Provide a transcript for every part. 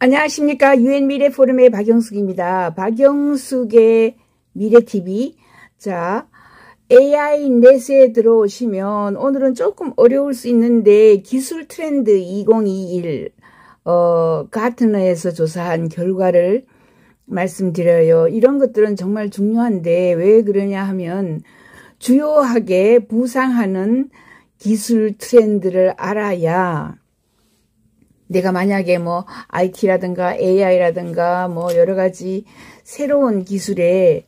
안녕하십니까. UN 미래 포럼의 박영숙입니다. 박영숙의 미래TV. 자, AI 넷에 들어오시면 오늘은 조금 어려울 수 있는데 기술 트렌드 2021 가트너에서 조사한 결과를 말씀드려요. 이런 것들은 정말 중요한데 왜 그러냐 하면 주요하게 부상하는 기술 트렌드를 알아야 내가 만약에 뭐 IT라든가 AI라든가 뭐 여러 가지 새로운 기술에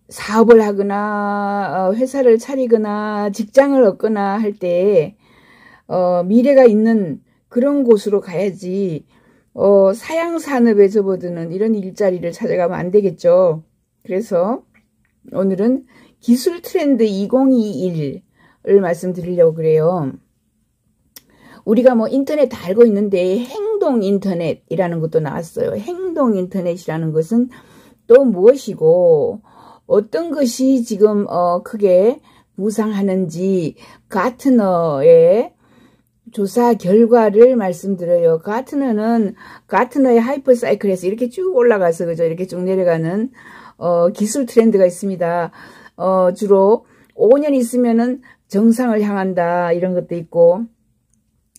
사업을 하거나 회사를 차리거나 직장을 얻거나 할 때 미래가 있는 그런 곳으로 가야지 사양 산업에 접어드는 이런 일자리를 찾아가면 안 되겠죠. 그래서 오늘은 기술 트렌드 2021을 말씀드리려고 그래요. 우리가 뭐 인터넷 다 알고 있는데 행동 인터넷이라는 것도 나왔어요. 행동 인터넷이라는 것은 또 무엇이고 어떤 것이 지금 크게 부상하는지 가트너의 조사 결과를 말씀드려요. 가트너의 하이퍼 사이클에서 이렇게 쭉 올라가서 그죠? 이렇게 쭉 내려가는 기술 트렌드가 있습니다. 주로 5년 있으면은 정상을 향한다 이런 것도 있고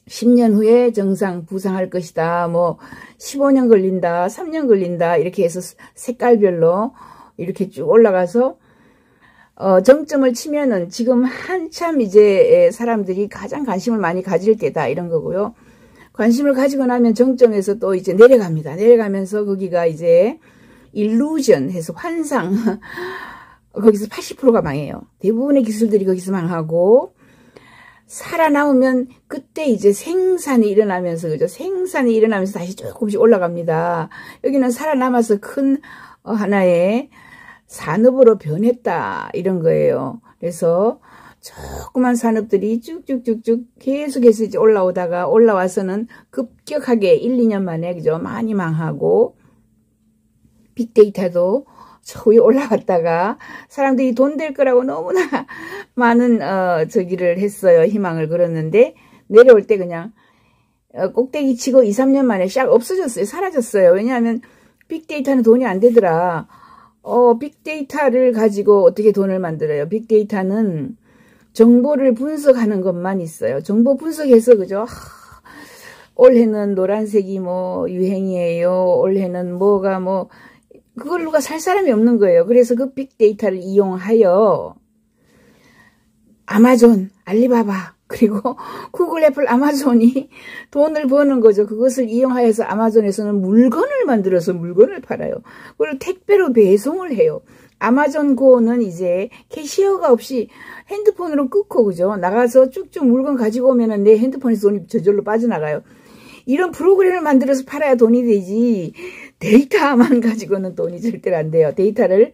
10년 후에 정상 부상할 것이다. 뭐 15년 걸린다. 3년 걸린다. 이렇게 해서 색깔별로 이렇게 쭉 올라가서 정점을 치면은 지금 한참 이제 사람들이 가장 관심을 많이 가질 때다 이런 거고요. 관심을 가지고 나면 정점에서 또 이제 내려갑니다. 내려가면서 거기가 이제 일루전 해서 환상 거기서 80%가 망해요. 대부분의 기술들이 거기서 망하고 살아나오면 그때 이제 생산이 일어나면서 그죠? 생산이 일어나면서 다시 조금씩 올라갑니다. 여기는 살아남아서 큰 하나의 산업으로 변했다 이런 거예요. 그래서 조그만 산업들이 쭉쭉쭉쭉 계속해서 이제 올라와서는 급격하게 1, 2년 만에 그죠? 많이 망하고 빅데이터도 저기 올라갔다가 사람들이 돈 될 거라고 너무나 많은 저기를 했어요. 희망을 걸었는데 내려올 때 그냥 꼭대기 치고 2, 3년 만에 샥 없어졌어요. 사라졌어요. 왜냐하면 빅데이터는 돈이 안 되더라. 빅데이터를 가지고 어떻게 돈을 만들어요? 빅데이터는 정보를 분석하는 것만 있어요. 정보 분석해서 그죠? 올해는 노란색이 뭐 유행이에요. 올해는 뭐가 뭐 그걸 누가 살 사람이 없는 거예요. 그래서 그 빅데이터를 이용하여 아마존, 알리바바, 그리고 구글, 애플, 아마존이 돈을 버는 거죠. 그것을 이용하여서 아마존에서는 물건을 만들어서 물건을 팔아요. 그리고 택배로 배송을 해요. 아마존 고는 이제 캐시어가 없이 핸드폰으로 끊고 그죠? 나가서 쭉쭉 물건 가지고 오면은 내 핸드폰에서 돈이 저절로 빠져나가요. 이런 프로그램을 만들어서 팔아야 돈이 되지 데이터만 가지고는 돈이 절대로 안 돼요. 데이터를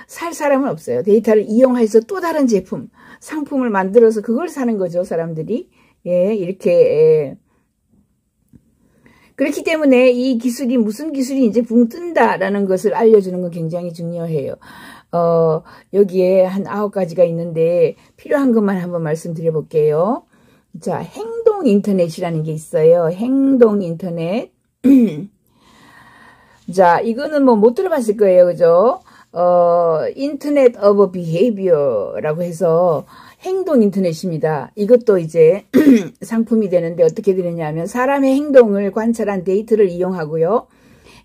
살 사람은 없어요. 데이터를 이용해서 또 다른 제품, 상품을 만들어서 그걸 사는 거죠. 사람들이. 예, 이렇게 그렇기 때문에 이 기술이 무슨 기술이 이제 붕 뜬다라는 것을 알려주는 건 굉장히 중요해요. 여기에 한 9가지가 있는데 필요한 것만 한번 말씀드려 볼게요. 자, 행동 인터넷이라는 게 있어요. 행동 인터넷. 자, 이거는 뭐 못 들어봤을 거예요. 그죠? 인터넷 오브 비헤이비어라고 해서 행동 인터넷입니다. 이것도 이제 상품이 되는데 어떻게 되느냐 면 사람의 행동을 관찰한 데이터를 이용하고요.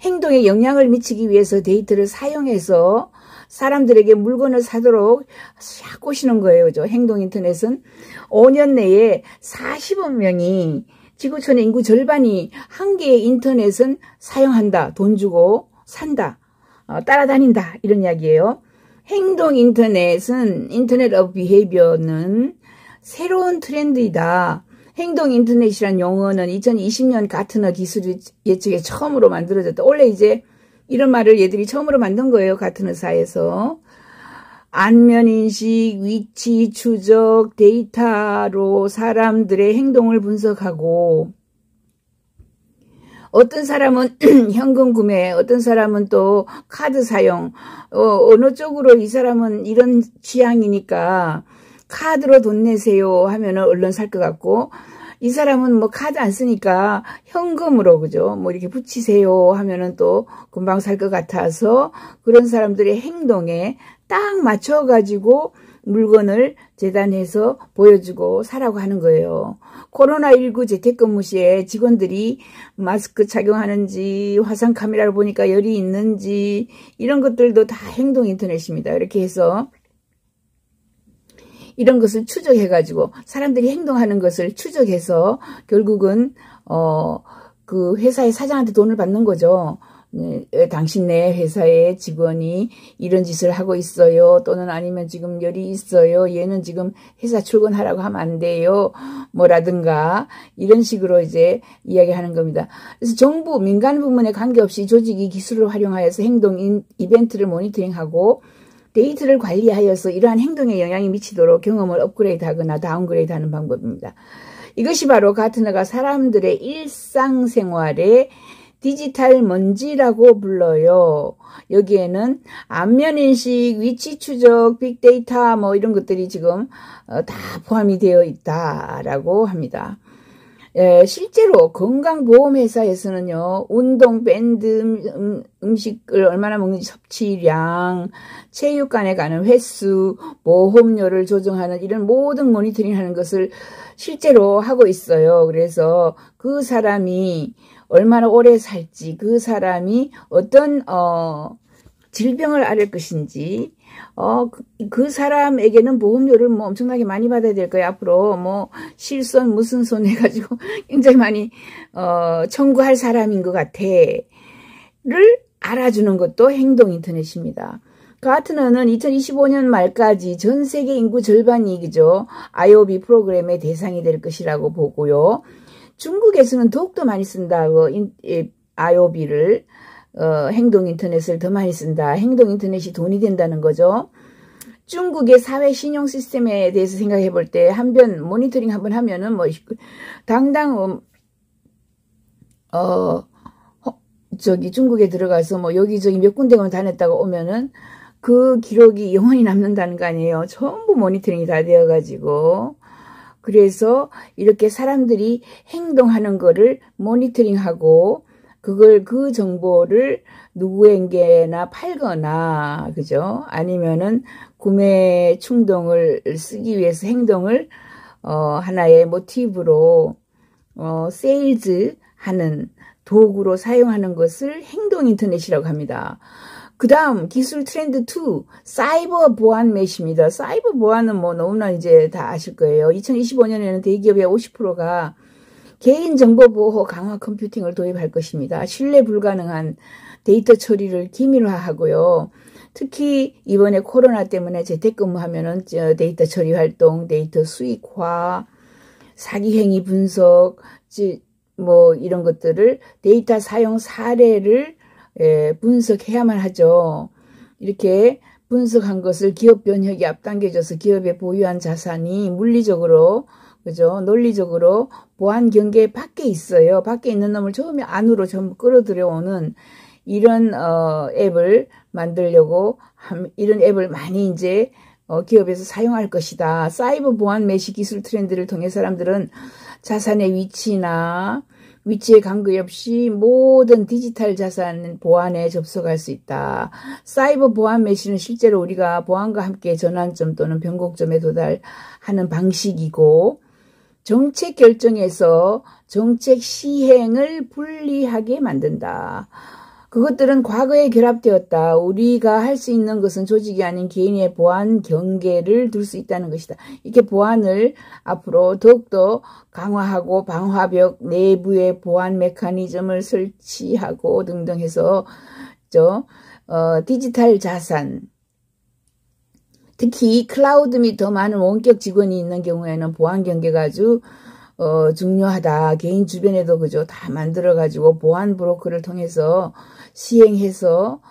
행동에 영향을 미치기 위해서 데이터를 사용해서 사람들에게 물건을 사도록 샥 꼬시는 거예요. 그죠? 행동 인터넷은 5년 내에 40억 명이 지구촌의 인구 절반이 한 개의 인터넷은 사용한다. 돈 주고 산다. 따라다닌다. 이런 이야기예요. 행동 인터넷은 인터넷 오브 비헤이비어는 새로운 트렌드이다. 행동 인터넷이란 용어는 2020년 가트너 기술 예측에 처음으로 만들어졌다. 원래 이제 이런 말을 얘들이 처음으로 만든 거예요. 가트너사에서. 안면인식, 위치 추적, 데이터로 사람들의 행동을 분석하고 어떤 사람은 현금 구매, 어떤 사람은 또 카드 사용, 어느 쪽으로 이 사람은 이런 취향이니까 카드로 돈 내세요 하면은 얼른 살 것 같고 이 사람은 뭐 카드 안 쓰니까 현금으로, 그죠? 뭐 이렇게 붙이세요 하면은 또 금방 살 것 같아서 그런 사람들의 행동에 딱 맞춰가지고 물건을 재단해서 보여주고 사라고 하는 거예요. 코로나19 재택근무 시에 직원들이 마스크 착용하는지 화상 카메라를 보니까 열이 있는지 이런 것들도 다 행동 인터넷입니다. 이렇게 해서 이런 것을 추적해가지고 사람들이 행동하는 것을 추적해서 결국은 그 회사의 사장한테 돈을 받는 거죠. 네, 당신네 회사의 직원이 이런 짓을 하고 있어요. 또는 아니면 지금 열이 있어요. 얘는 지금 회사 출근하라고 하면 안 돼요. 뭐라든가 이런 식으로 이제 이야기하는 겁니다. 그래서 정부, 민간 부문에 관계없이 조직이 기술을 활용하여서 행동 이벤트를 모니터링하고 데이터를 관리하여서 이러한 행동에 영향이 미치도록 경험을 업그레이드하거나 다운그레이드하는 방법입니다. 이것이 바로 가트너가 사람들의 일상생활에 디지털 먼지라고 불러요. 여기에는 안면인식, 위치 추적, 빅데이터 뭐 이런 것들이 지금 다 포함이 되어 있다라고 합니다. 실제로 건강보험회사에서는요, 운동, 밴드, 음식을 얼마나 먹는지 섭취량, 체육관에 가는 횟수, 보험료를 조정하는 이런 모든 모니터링 하는 것을 실제로 하고 있어요. 그래서 그 사람이 얼마나 오래 살지, 그 사람이 어떤 질병을 앓을 것인지, 그 사람에게는 보험료를 뭐 엄청나게 많이 받아야 될 거예요. 앞으로 뭐 실손 무슨 손 해가지고 굉장히 많이 청구할 사람인 것 같아.를 알아주는 것도 행동 인터넷입니다. 가트너는 2025년 말까지 전 세계 인구 절반이 그죠 IOB 프로그램의 대상이 될 것이라고 보고요. 중국에서는 더욱더 많이 쓴다고 IOB를 행동 인터넷을 더 많이 쓴다. 행동 인터넷이 돈이 된다는 거죠. 중국의 사회 신용 시스템에 대해서 생각해 볼 때 한번 모니터링 한번 하면은 뭐 당당 저기 중국에 들어가서 뭐 여기저기 몇 군데만 다녔다가 오면은 그 기록이 영원히 남는다는 거 아니에요. 전부 모니터링이 다 되어 가지고 그래서 이렇게 사람들이 행동하는 거를 모니터링하고 그 정보를 누구에게나 팔거나, 그죠? 아니면은 구매 충동을 쓰기 위해서 행동을, 하나의 모티브로, 세일즈 하는 도구로 사용하는 것을 행동 인터넷이라고 합니다. 그 다음 기술 트렌드 2 사이버 보안 메시입니다. 사이버 보안은 뭐 너무나 이제 다 아실 거예요. 2025년에는 대기업의 50%가 개인정보보호 강화 컴퓨팅을 도입할 것입니다. 신뢰 불가능한 데이터 처리를 기밀화하고요. 특히 이번에 코로나 때문에 재택근무하면은 데이터 처리 활동, 데이터 수익화, 사기 행위 분석, 뭐 이런 것들을 데이터 사용 사례를 분석해야만 하죠. 이렇게 분석한 것을 기업 변혁이 앞당겨져서 기업의 보유한 자산이 물리적으로 그죠? 논리적으로 보안 경계 밖에 있어요. 밖에 있는 놈을 처음에 안으로 전부 끌어들여오는 이런 앱을 만들려고 이런 앱을 많이 이제 기업에서 사용할 것이다. 사이버 보안 메시 기술 트렌드를 통해 사람들은 자산의 위치에 관계없이 모든 디지털 자산 보안에 접속할 수 있다. 사이버 보안 메시는 실제로 우리가 보안과 함께 전환점 또는 변곡점에 도달하는 방식이고 정책 결정에서 정책 시행을 불리하게 만든다. 그것들은 과거에 결합되었다. 우리가 할 수 있는 것은 조직이 아닌 개인의 보안 경계를 둘 수 있다는 것이다. 이렇게 보안을 앞으로 더욱더 강화하고 방화벽 내부의 보안 메커니즘을 설치하고 등등 해서 디지털 자산 특히 클라우드 및 더 많은 원격 직원이 있는 경우에는 보안 경계가 아주 중요하다. 개인 주변에도 그죠 다 만들어 가지고 보안 브로커를 통해서 시행해서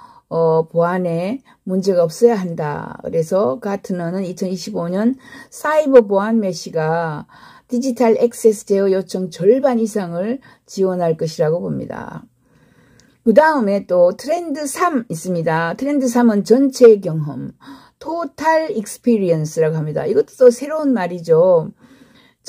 보안에 문제가 없어야 한다. 그래서 가트너는 2025년 사이버 보안 메시가 디지털 액세스 제어 요청 절반 이상을 지원할 것이라고 봅니다. 그 다음에 또 트렌드 3 있습니다. 트렌드 3은 전체 경험, 토탈 익스피리언스라고 합니다. 이것도 또 새로운 말이죠.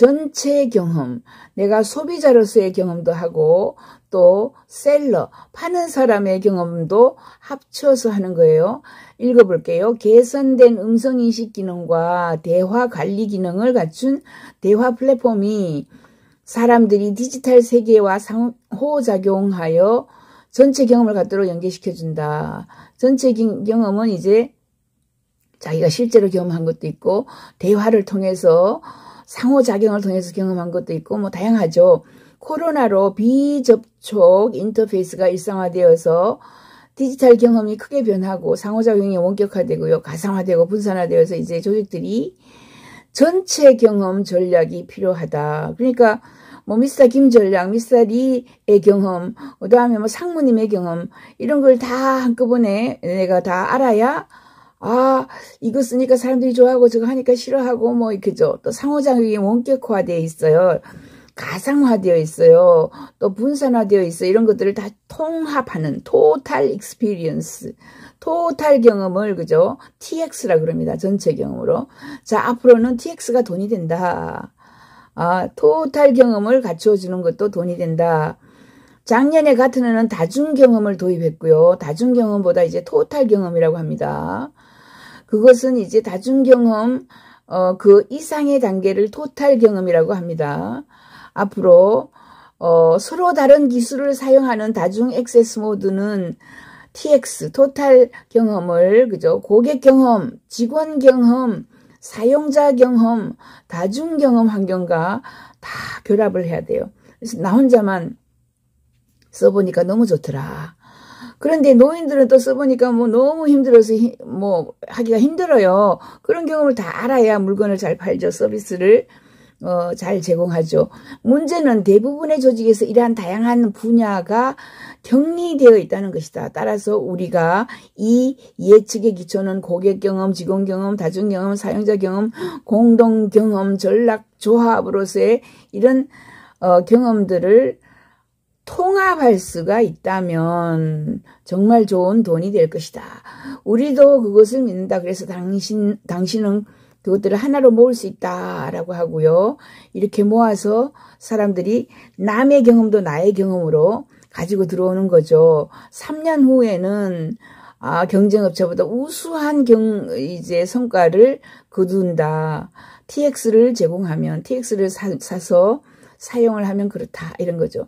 전체 경험, 내가 소비자로서의 경험도 하고 또 셀러, 파는 사람의 경험도 합쳐서 하는 거예요. 읽어볼게요. 개선된 음성인식 기능과 대화 관리 기능을 갖춘 대화 플랫폼이 사람들이 디지털 세계와 상호작용하여 전체 경험을 갖도록 연계시켜준다. 전체 경험은 이제 자기가 실제로 경험한 것도 있고 대화를 통해서 상호작용을 통해서 경험한 것도 있고 뭐 다양하죠. 코로나로 비접촉 인터페이스가 일상화되어서 디지털 경험이 크게 변하고 상호작용이 원격화되고요. 가상화되고 분산화되어서 이제 조직들이 전체 경험 전략이 필요하다. 그러니까 뭐 미스터 김 전략, 미스터 리의 경험, 그 다음에 뭐 상무님의 경험 이런 걸 다 한꺼번에 내가 다 알아야 아 이거 쓰니까 사람들이 좋아하고 저거 하니까 싫어하고 뭐 이렇게죠. 또 상호작용이 원격화되어 있어요. 가상화되어 있어요. 또 분산화되어 있어요. 이런 것들을 다 통합하는 토탈 익스피리언스, 토탈 경험을 그죠? TX라 그럽니다. 전체 경험으로. 자, 앞으로는 TX가 돈이 된다. 아, 토탈 경험을 갖춰주는 것도 돈이 된다. 작년에 가트너는 다중 경험을 도입했고요. 다중 경험보다 이제 토탈 경험이라고 합니다. 그것은 이제 다중 경험 그 이상의 단계를 토탈 경험이라고 합니다. 앞으로 서로 다른 기술을 사용하는 다중 액세스 모드는 TX, 토탈 경험을 그죠? 고객 경험, 직원 경험, 사용자 경험, 다중 경험 환경과 다 결합을 해야 돼요. 그래서 나 혼자만 써보니까 너무 좋더라. 그런데 노인들은 또 써보니까 뭐 너무 힘들어서 뭐 하기가 힘들어요. 그런 경험을 다 알아야 물건을 잘 팔죠. 서비스를 잘 제공하죠. 문제는 대부분의 조직에서 이러한 다양한 분야가 격리되어 있다는 것이다. 따라서 우리가 이 예측의 기초는 고객 경험, 직원 경험, 다중 경험, 사용자 경험, 공동 경험, 전략 조합으로서의 이런 경험들을 통합할 수가 있다면 정말 좋은 돈이 될 것이다. 우리도 그것을 믿는다. 그래서 당신은 그것들을 하나로 모을 수 있다라고 하고요. 이렇게 모아서 사람들이 남의 경험도 나의 경험으로 가지고 들어오는 거죠. 3년 후에는 경쟁업체보다 우수한 이제 성과를 거둔다. TX를 제공하면 TX를 사서 사용을 하면 그렇다 이런 거죠.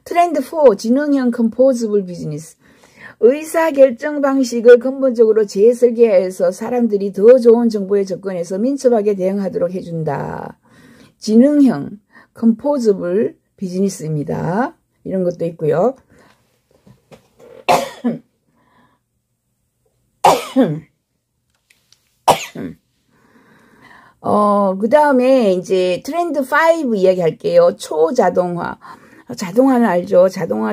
트렌드 4 지능형 컴포즈블 비즈니스. 의사결정 방식을 근본적으로 재설계해서 사람들이 더 좋은 정보에 접근해서 민첩하게 대응하도록 해준다. 지능형 컴포즈블 비즈니스입니다. 이런 것도 있고요. 그 다음에 이제 트렌드 5 이야기 할게요. 초자동화. 자동화는 알죠. 자동화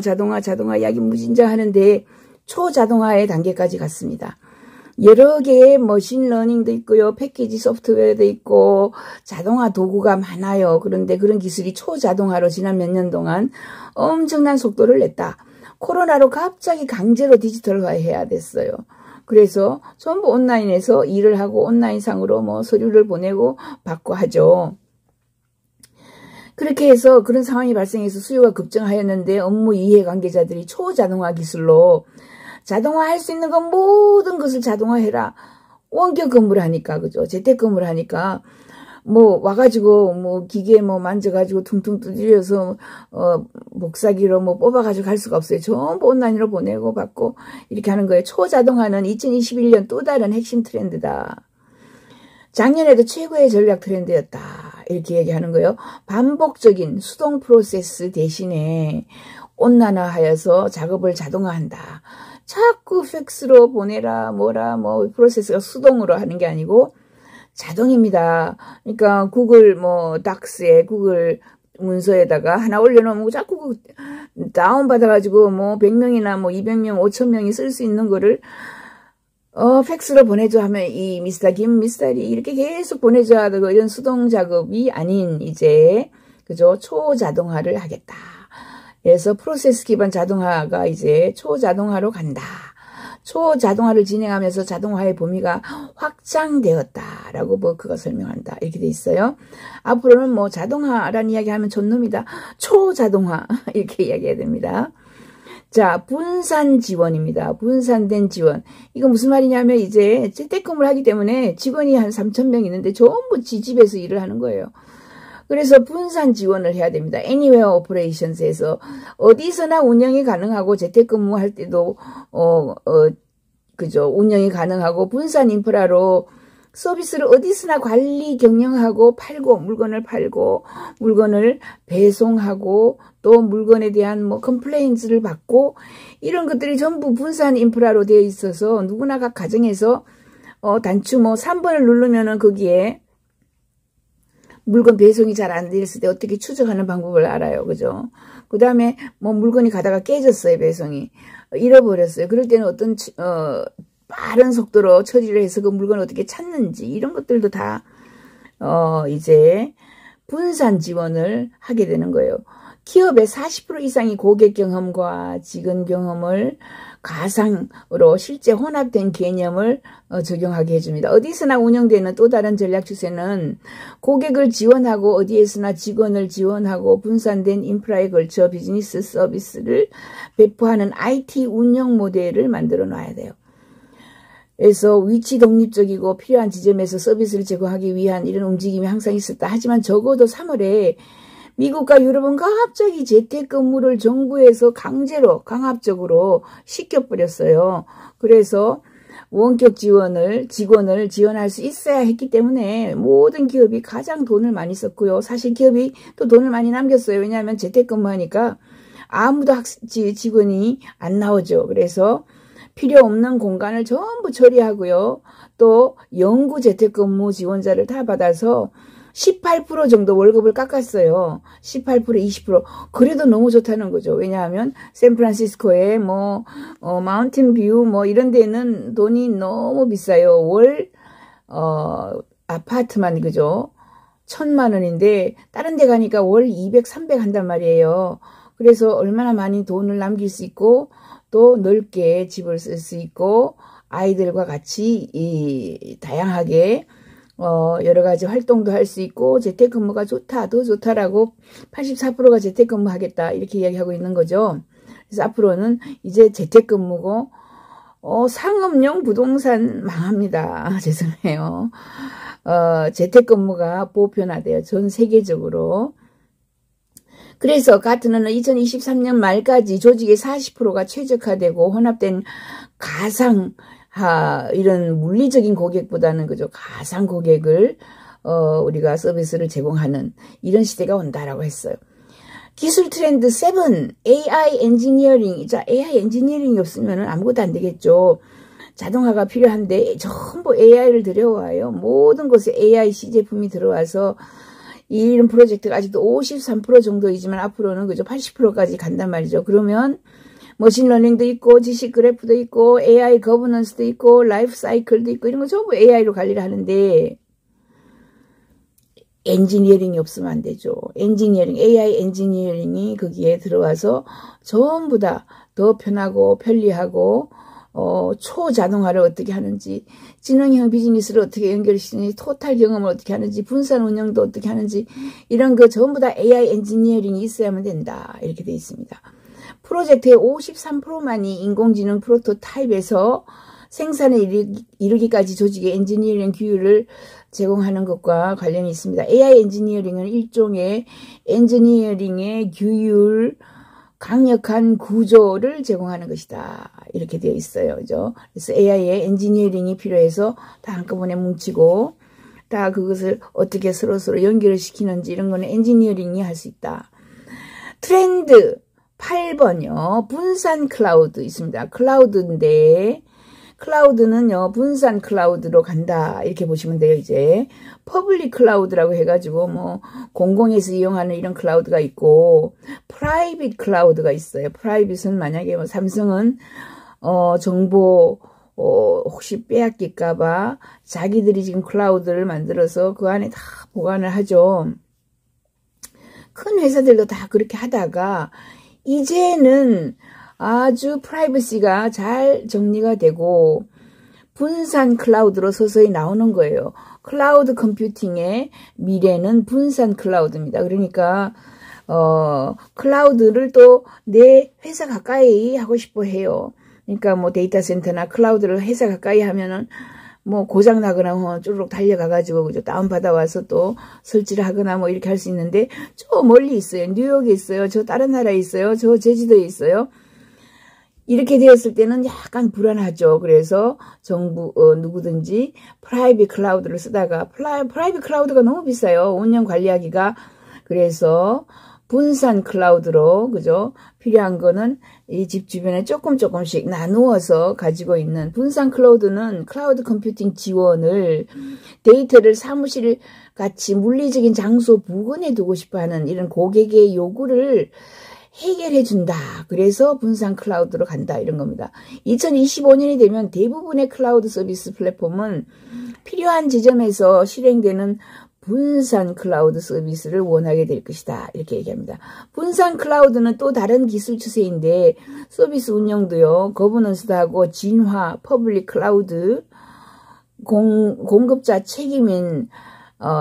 이야기 무진장 하는데 초자동화의 단계까지 갔습니다. 여러 개의 머신러닝도 있고요. 패키지 소프트웨어도 있고 자동화 도구가 많아요. 그런데 그런 기술이 초자동화로 지난 몇 년 동안 엄청난 속도를 냈다. 코로나로 갑자기 강제로 디지털화해야 됐어요. 그래서 전부 온라인에서 일을 하고 온라인상으로 뭐 서류를 보내고 받고 하죠. 그렇게 해서 그런 상황이 발생해서 수요가 급증하였는데 업무 이해관계자들이 초자동화 기술로 자동화할 수 있는 건 모든 것을 자동화해라. 원격 근무를 하니까 그죠. 재택근무를 하니까 뭐 와가지고 뭐 기계 뭐 만져가지고 퉁퉁 두드려서 목사기로 뭐 뽑아가지고 갈 수가 없어요. 전부 온라인으로 보내고 받고 이렇게 하는 거예요. 초자동화는 2021년 또 다른 핵심 트렌드다. 작년에도 최고의 전략 트렌드였다. 이렇게 얘기하는 거예요. 반복적인 수동 프로세스 대신에 온난화하여서 작업을 자동화한다. 자꾸 팩스로 보내라 뭐라 뭐 프로세스가 수동으로 하는 게 아니고 자동입니다. 그러니까 구글 뭐 닥스에 구글 문서에다가 하나 올려놓으면 자꾸 다운받아가지고 뭐 100명이나 뭐 200명 5,000명이 쓸 수 있는 거를 팩스로 보내줘 하면 이 미스터 김, 미스터 리 이렇게 계속 보내줘야 되고 이런 수동 작업이 아닌 이제 그죠 초자동화를 하겠다. 그래서 프로세스 기반 자동화가 이제 초자동화로 간다. 초자동화를 진행하면서 자동화의 범위가 확장되었다라고 버크가 설명한다. 이렇게 돼 있어요. 앞으로는 뭐 자동화라는 이야기하면 촌놈이다. 초자동화 이렇게 이야기해야 됩니다. 자, 분산 지원입니다. 분산된 지원. 이거 무슨 말이냐면 이제 재택근무를 하기 때문에 직원이 한 3,000명 있는데 전부 집에서 일을 하는 거예요. 그래서 분산 지원을 해야 됩니다. Anywhere Operations에서 어디서나 운영이 가능하고 재택근무할 때도 그죠, 운영이 가능하고 분산 인프라로 서비스를 어디서나 관리 경영하고 팔고 물건을 팔고 물건을 배송하고 또 물건에 대한 뭐 컴플레인트를 받고 이런 것들이 전부 분산 인프라로 되어 있어서 누구나 각 가정에서 단추 뭐 3번을 누르면은 거기에 물건 배송이 잘 안 됐을 때 어떻게 추적하는 방법을 알아요. 그죠? 그 다음에 뭐 물건이 가다가 깨졌어요. 배송이. 잃어버렸어요. 그럴 때는 어떤 빠른 속도로 처리를 해서 그 물건을 어떻게 찾는지 이런 것들도 다 이제 분산 지원을 하게 되는 거예요. 기업의 40% 이상이 고객 경험과 직원 경험을 가상으로 실제 혼합된 개념을 적용하게 해줍니다. 어디서나 운영되는 또 다른 전략 추세는 고객을 지원하고 어디에서나 직원을 지원하고 분산된 인프라에 걸쳐 비즈니스 서비스를 배포하는 IT 운영 모델을 만들어 놔야 돼요. 그래서 위치 독립적이고 필요한 지점에서 서비스를 제공하기 위한 이런 움직임이 항상 있었다. 하지만 적어도 3월에 미국과 유럽은 갑자기 재택근무를 정부에서 강제로 강압적으로 시켜버렸어요. 그래서 원격 직원을 지원할 수 있어야 했기 때문에 모든 기업이 가장 돈을 많이 썼고요. 사실 기업이 또 돈을 많이 남겼어요. 왜냐하면 재택근무하니까 아무도 직원이 안 나오죠. 그래서 필요 없는 공간을 전부 처리하고요. 또 영구 재택근무 지원자를 다 받아서 18% 정도 월급을 깎았어요. 18%, 20%. 그래도 너무 좋다는 거죠. 왜냐하면 샌프란시스코에 뭐 마운틴뷰 뭐 이런 데는 돈이 너무 비싸요. 월 아파트만 그죠? 1,000만 원인데 다른 데 가니까 월 200, 300 한단 말이에요. 그래서 얼마나 많이 돈을 남길 수 있고 또 넓게 집을 쓸 수 있고 아이들과 같이 다양하게 여러 가지 활동도 할 수 있고 재택근무가 좋다, 더 좋다라고 84%가 재택근무하겠다 이렇게 이야기하고 있는 거죠. 그래서 앞으로는 이제 재택근무고 상업용 부동산 망합니다. 죄송해요. 재택근무가 보편화돼요. 전 세계적으로. 그래서 가트너는 2023년 말까지 조직의 40%가 최적화되고 혼합된 가상 이런 물리적인 고객보다는 그죠 가상 고객을 우리가 서비스를 제공하는 이런 시대가 온다라고 했어요. 기술 트렌드 7 AI 엔지니어링. 자, AI 엔지니어링이 없으면 아무것도 안 되겠죠. 자동화가 필요한데 전부 AI를 들여와요. 모든 곳에 AI 시제품이 들어와서 이런 프로젝트가 아직도 53% 정도이지만 앞으로는 그죠 80%까지 간단 말이죠. 그러면 머신러닝도 있고 지식 그래프도 있고 AI 거버넌스도 있고 라이프 사이클도 있고 이런 거 전부 AI로 관리를 하는데 엔지니어링이 없으면 안 되죠. 엔지니어링, AI 엔지니어링이 거기에 들어와서 전부 다 더 편하고 편리하고 초자동화를 어떻게 하는지, 지능형 비즈니스를 어떻게 연결시키는지, 토탈 경험을 어떻게 하는지, 분산 운영도 어떻게 하는지 이런 거 전부 다 AI 엔지니어링이 있어야만 된다. 이렇게 되어 있습니다. 프로젝트의 53%만이 인공지능 프로토타입에서 생산에 이르기까지 조직의 엔지니어링 규율을 제공하는 것과 관련이 있습니다. AI 엔지니어링은 일종의 엔지니어링의 규율, 강력한 구조를 제공하는 것이다. 이렇게 되어 있어요. 그죠? 그래서 AI의 엔지니어링이 필요해서 다 한꺼번에 뭉치고 다 그것을 어떻게 서로 연결을 시키는지 이런 거는 엔지니어링이 할 수 있다. 트렌드 8번요. 분산 클라우드 있습니다. 클라우드인데 클라우드는요. 분산 클라우드로 간다. 이렇게 보시면 돼요. 이제 퍼블릭 클라우드라고 해가지고 뭐 공공에서 이용하는 이런 클라우드가 있고 프라이빗 클라우드가 있어요. 프라이빗은 만약에 뭐 삼성은 정보 혹시 빼앗길까봐 자기들이 지금 클라우드를 만들어서 그 안에 다 보관을 하죠. 큰 회사들도 다 그렇게 하다가 이제는 아주 프라이버시가 잘 정리가 되고 분산 클라우드로 서서히 나오는 거예요. 클라우드 컴퓨팅의 미래는 분산 클라우드입니다. 그러니까 클라우드를 또 내 회사 가까이 하고 싶어 해요. 그러니까 뭐 데이터 센터나 클라우드를 회사 가까이 하면은 뭐 고장 나거나 쭈르륵 달려가가지고 그죠, 다운 받아와서 또 설치를 하거나 뭐 이렇게 할 수 있는데 저 멀리 있어요. 뉴욕에 있어요. 저 다른 나라에 있어요. 저 제주도에 있어요. 이렇게 되었을 때는 약간 불안하죠. 그래서 정부 누구든지 프라이빗 클라우드를 쓰다가 프라이빗 클라우드가 너무 비싸요. 운영 관리하기가. 그래서 분산 클라우드로 그죠, 필요한 거는 이 집 주변에 조금씩 나누어서 가지고 있는 분산 클라우드는 클라우드 컴퓨팅 지원을 데이터를 사무실 같이 물리적인 장소 부근에 두고 싶어하는 이런 고객의 요구를 해결해 준다. 그래서 분산 클라우드로 간다, 이런 겁니다. 2025년이 되면 대부분의 클라우드 서비스 플랫폼은 필요한 지점에서 실행되는 분산 클라우드 서비스를 원하게 될 것이다, 이렇게 얘기합니다. 분산 클라우드는 또 다른 기술 추세인데 서비스 운영도요, 거버넌스도 하고 진화, 퍼블릭 클라우드, 공급자 책임인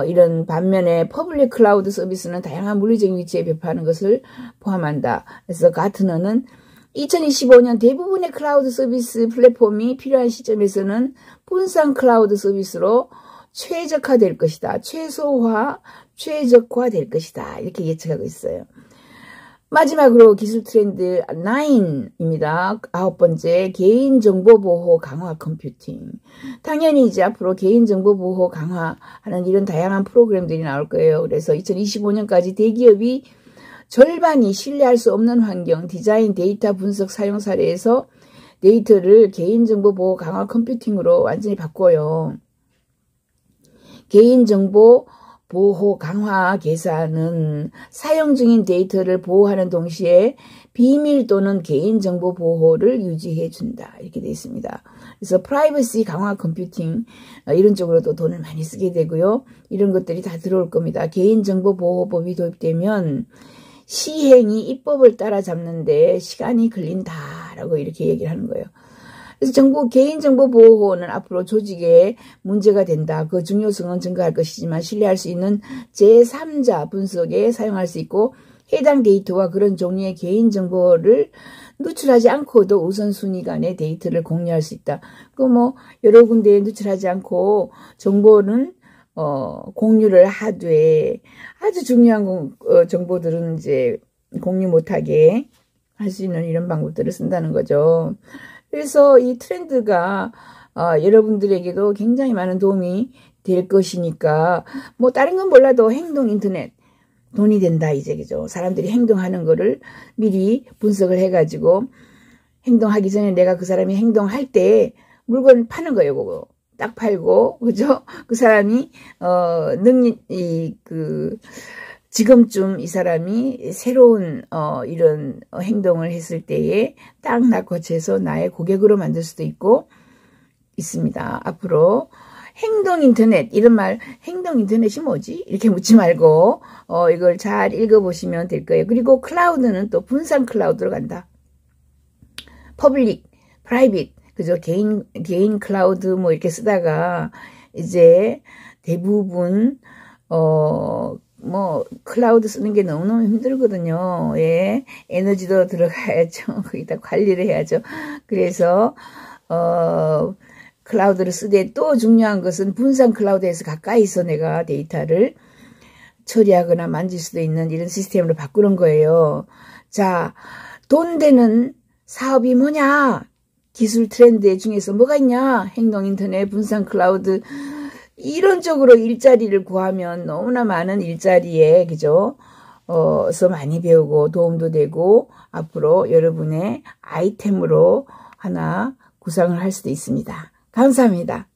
이런 반면에 퍼블릭 클라우드 서비스는 다양한 물리적인 위치에 배포하는 것을 포함한다. 그래서 가트너는 2025년 대부분의 클라우드 서비스 플랫폼이 필요한 시점에서는 분산 클라우드 서비스로 최적화될 것이다. 최적화될 것이다. 이렇게 예측하고 있어요. 마지막으로 기술 트렌드 9입니다. 9번째, 개인정보보호 강화 컴퓨팅. 당연히 이제 앞으로 개인정보보호 강화하는 이런 다양한 프로그램들이 나올 거예요. 그래서 2025년까지 대기업이 절반이 신뢰할 수 없는 환경, 디자인, 데이터 분석 사용 사례에서 데이터를 개인정보보호 강화 컴퓨팅으로 완전히 바꿔요. 개인정보 보호 강화 계산은 사용 중인 데이터를 보호하는 동시에 비밀 또는 개인정보 보호를 유지해 준다, 이렇게 되어 있습니다. 그래서 프라이버시 강화 컴퓨팅 이런 쪽으로도 돈을 많이 쓰게 되고요. 이런 것들이 다 들어올 겁니다. 개인정보 보호법이 도입되면 시행이 입법을 따라잡는데 시간이 걸린다라고 이렇게 얘기를 하는 거예요. 그래서 개인정보 보호는 앞으로 조직에 문제가 된다. 그 중요성은 증가할 것이지만 신뢰할 수 있는 제3자 분석에 사용할 수 있고 해당 데이터와 그런 종류의 개인정보를 누출하지 않고도 우선순위 간의 데이터를 공유할 수 있다. 그 뭐 여러 군데에 누출하지 않고 정보는 공유를 하되 아주 중요한 정보들은 이제 공유 못하게 할 수 있는 이런 방법들을 쓴다는 거죠. 그래서 이 트렌드가 여러분들에게도 굉장히 많은 도움이 될 것이니까 뭐 다른 건 몰라도 행동 인터넷 돈이 된다, 이제 그죠. 사람들이 행동하는 거를 미리 분석을 해가지고 행동하기 전에 내가 그 사람이 행동할 때 물건을 파는 거예요. 그거 딱 팔고 그죠. 그 사람이 지금쯤 이 사람이 새로운 이런 행동을 했을 때에 딱 낚아채서 나의 고객으로 만들 수도 있고 있습니다. 앞으로 행동 인터넷, 이런 말, 행동 인터넷이 뭐지? 이렇게 묻지 말고 이걸 잘 읽어보시면 될 거예요. 그리고 클라우드는 또 분산 클라우드로 간다. 퍼블릭, 프라이빗, 그죠? 개인 클라우드 뭐 이렇게 쓰다가 이제 대부분 뭐 클라우드 쓰는 게 너무너무 힘들거든요. 예, 에너지도 들어가야죠. 거기다 관리를 해야죠. 그래서 클라우드를 쓰되 또 중요한 것은 분산 클라우드에서 가까이서 내가 데이터를 처리하거나 만질 수도 있는 이런 시스템으로 바꾸는 거예요. 자, 돈 되는 사업이 뭐냐? 기술 트렌드 중에서 뭐가 있냐? 행동 인터넷, 분산 클라우드. 이런 쪽으로 일자리를 구하면 너무나 많은 일자리에 그죠? 서 많이 배우고 도움도 되고 앞으로 여러분의 아이템으로 하나 구상을 할 수도 있습니다. 감사합니다.